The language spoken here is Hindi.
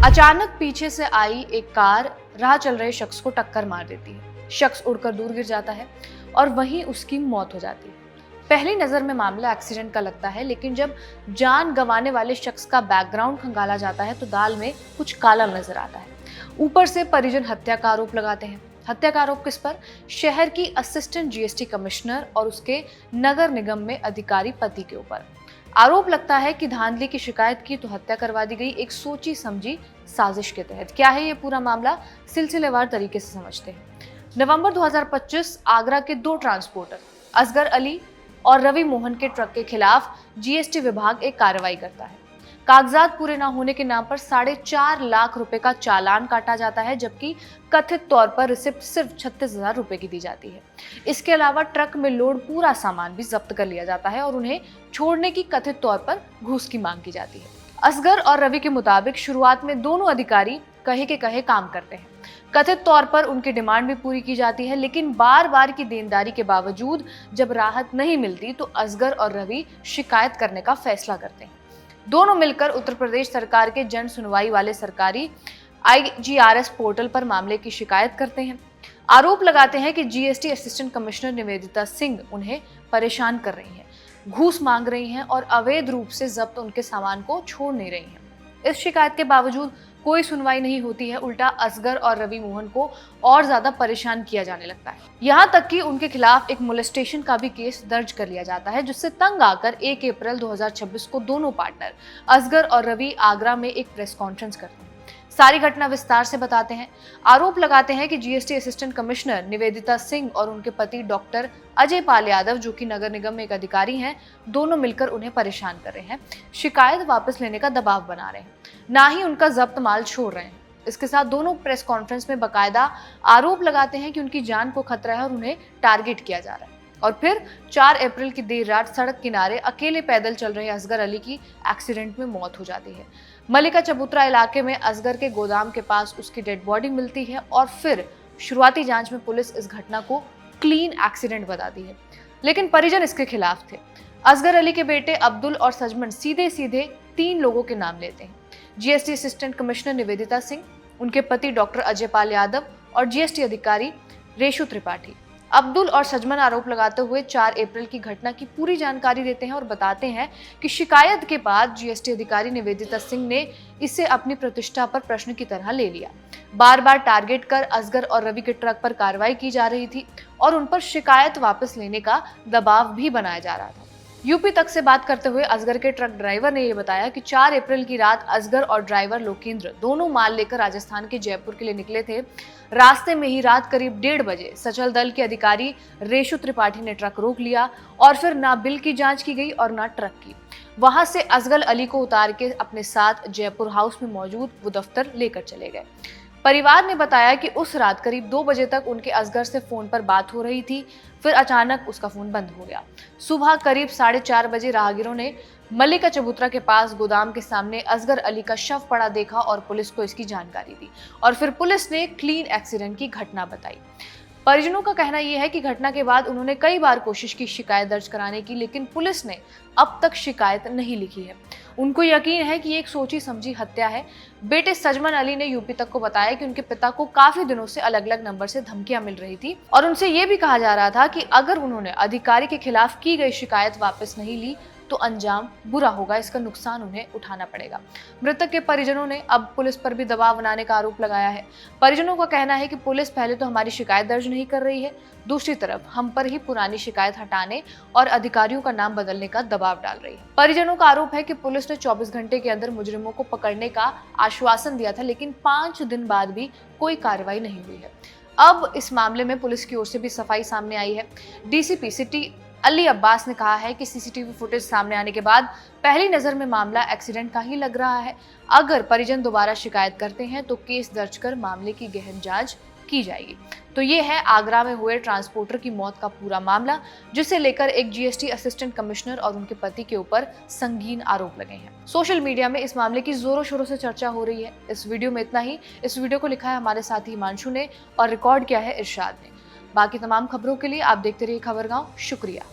अचानक पीछे से आई एक कार राह चल रहे शख्स को टक्कर मार देती है। शख्स उड़कर दूर गिर जाता है और वहीं उसकी मौत हो जाती है। पहली नजर में मामला एक्सीडेंट का लगता है, लेकिन जब जान गंवाने वाले शख्स का बैकग्राउंड खंगाला जाता है तो दाल में कुछ काला नजर आता है। ऊपर से परिजन हत्या का आरोप लगाते हैं। हत्या का आरोप किस पर? शहर की असिस्टेंट जीएसटी कमिश्नर और उसके नगर निगम में अधिकारी पति के ऊपर। आरोप लगता है कि धांधली की शिकायत की तो हत्या करवा दी गई, एक सोची समझी साजिश के तहत। क्या है ये पूरा मामला, सिलसिलेवार तरीके से समझते हैं। नवंबर 2025 आगरा के दो ट्रांसपोर्टर असगर अली और रवि मोहन के ट्रक के खिलाफ जीएसटी विभाग एक कार्रवाई करता है। कागजात पूरे न होने के नाम पर 4.5 लाख रुपए का चालान काटा जाता है, जबकि कथित तौर पर रिसिप्ट सिर्फ 36,000 रुपए की दी जाती है। इसके अलावा ट्रक में लोड पूरा सामान भी जब्त कर लिया जाता है और उन्हें छोड़ने की कथित तौर पर घूस की मांग की जाती है। असगर और रवि के मुताबिक शुरुआत में दोनों अधिकारी कहे के कहे काम करते हैं। कथित तौर पर उनकी डिमांड भी पूरी की जाती है, लेकिन बार बार की देनदारी के बावजूद जब राहत नहीं मिलती तो असगर और रवि शिकायत करने का फैसला करते हैं। दोनों मिलकर उत्तर प्रदेश सरकार के जन सुनवाई वाले सरकारी IGRS पोर्टल पर मामले की शिकायत करते हैं। आरोप लगाते हैं कि GST assistant commissioner Nivedita Singh उन्हें परेशान कर रही हैं, घूस मांग रही हैं और अवैध रूप से जब्त उनके सामान को छोड़ नहीं रही हैं। इस शिकायत के बावजूद कोई सुनवाई नहीं होती है, उल्टा असगर और रवि मोहन को और ज्यादा परेशान किया जाने लगता है। यहाँ तक कि उनके खिलाफ एक मोलेस्टेशन का भी केस दर्ज कर लिया जाता है, जिससे तंग आकर 1 अप्रैल 2026 को दोनों पार्टनर असगर और रवि आगरा में एक प्रेस कॉन्फ्रेंस करते हैं। सारी घटना विस्तार से बताते हैं। आरोप लगाते हैं कि GST assistant commissioner Nivedita Singh और उनके पति डॉक्टर अजय पाल यादव, जो कि नगर निगम में एक अधिकारी हैं, दोनों मिलकर उन्हें परेशान कर रहे हैं, शिकायत वापस लेने का दबाव बना रहे हैं, ना ही उनका जब्त माल छोड़ रहे हैं। इसके साथ दोनों प्रेस कॉन्फ्रेंस में बकायदा आरोप लगाते हैं कि उनकी जान को खतरा है और उन्हें टारगेट किया जा रहा है। और फिर 4 अप्रैल की देर रात सड़क किनारे अकेले पैदल चल रहे असगर अली की एक्सीडेंट में मौत हो जाती है। मलिका चबूतरा इलाके में असगर के गोदाम के पास उसकी डेड बॉडी मिलती है और फिर शुरुआती जांच में पुलिस इस घटना को क्लीन एक्सीडेंट बताती है, लेकिन परिजन इसके खिलाफ थे। असगर अली के बेटे अब्दुल और सजमन सीधे सीधे 3 लोगों के नाम लेते हैं: GST assistant commissioner Nivedita Singh, उनके पति डॉक्टर अजय पाल यादव और जीएसटी अधिकारी रेशु त्रिपाठी। अब्दुल और सजमन आरोप लगाते हुए 4 अप्रैल की घटना की पूरी जानकारी देते हैं और बताते हैं कि शिकायत के बाद जीएसटी अधिकारी निवेदिता सिंह ने इसे अपनी प्रतिष्ठा पर प्रश्न की तरह ले लिया। बार बार टारगेट कर असगर और रवि के ट्रक पर कार्रवाई की जा रही थी और उन पर शिकायत वापस लेने का दबाव भी बनाया जा रहा था। यूपी तक से बात करते हुए असगर के ट्रक ड्राइवर ने यह बताया कि 4 अप्रैल की रात असगर और ड्राइवर लोकेंद्र दोनों माल लेकर राजस्थान के जयपुर के लिए निकले थे। रास्ते में ही रात करीब 1:30 बजे सचल दल के अधिकारी रेशु त्रिपाठी ने ट्रक रोक लिया और फिर ना बिल की जांच की गई और ना ट्रक की। वहां से असगर अली को उतार के अपने साथ जयपुर हाउस में मौजूद वो दफ्तर लेकर चले गए। परिवार ने बताया कि उस रात करीब 2 बजे तक उनके असगर से फोन पर बात हो रही थी, फिर अचानक उसका फोन बंद हो गया। सुबह करीब 4:30 बजे राहगीरों ने मलिका चबूतरा के पास गोदाम के सामने असगर अली का शव पड़ा देखा और पुलिस को इसकी जानकारी दी और फिर पुलिस ने क्लीन एक्सीडेंट की घटना बताई। परिजनों का कहना यह है कि घटना के बाद उन्होंने कई बार कोशिश की शिकायत दर्ज कराने की, लेकिन पुलिस ने अब तक शिकायत नहीं लिखी है। उनको यकीन है कि ये एक सोची समझी हत्या है। बेटे सजमन अली ने यूपी तक को बताया कि उनके पिता को काफी दिनों से अलग अलग नंबर से धमकियां मिल रही थी और उनसे ये भी कहा जा रहा था कि अगर उन्होंने अधिकारी के खिलाफ की गई शिकायत वापस नहीं ली तो अंजाम बुरा होगा, इसका नुकसान उन्हें उठाना पड़ेगा। मृतक के परिजनों ने अब पुलिस पर भी दबाव बनाने का आरोप लगाया है। परिजनों का कहना है कि पुलिस पहले तो हमारी शिकायत दर्ज नहीं कर रही है, दूसरी तरफ हम पर ही पुरानी शिकायत हटाने और अधिकारियों का नाम बदलने का दबाव डाल रही है। परिजनों का आरोप है कि पुलिस ने 24 घंटे के अंदर मुजरिमों को पकड़ने का आश्वासन दिया था, लेकिन 5 दिन बाद भी कोई कार्रवाई नहीं हुई है। अब इस मामले में पुलिस की ओर से भी सफाई सामने आई है। डीसीपी सिटी अली अब्बास ने कहा है कि सीसीटीवी फुटेज सामने आने के बाद पहली नजर में मामला एक्सीडेंट का ही लग रहा है। अगर परिजन दोबारा शिकायत करते हैं तो केस दर्ज कर मामले की गहन जांच की जाएगी। तो ये है आगरा में हुए ट्रांसपोर्टर की मौत का पूरा मामला, जिसे लेकर एक जीएसटी असिस्टेंट कमिश्नर और उनके पति के ऊपर संगीन आरोप लगे हैं। सोशल मीडिया में इस मामले की जोरों शोरों से चर्चा हो रही है। इस वीडियो में इतना ही। इस वीडियो को लिखा है हमारे साथी हिमांशु ने और रिकॉर्ड किया है इरशाद ने। बाकी तमाम खबरों के लिए आप देखते रहिए खबरगांव। शुक्रिया।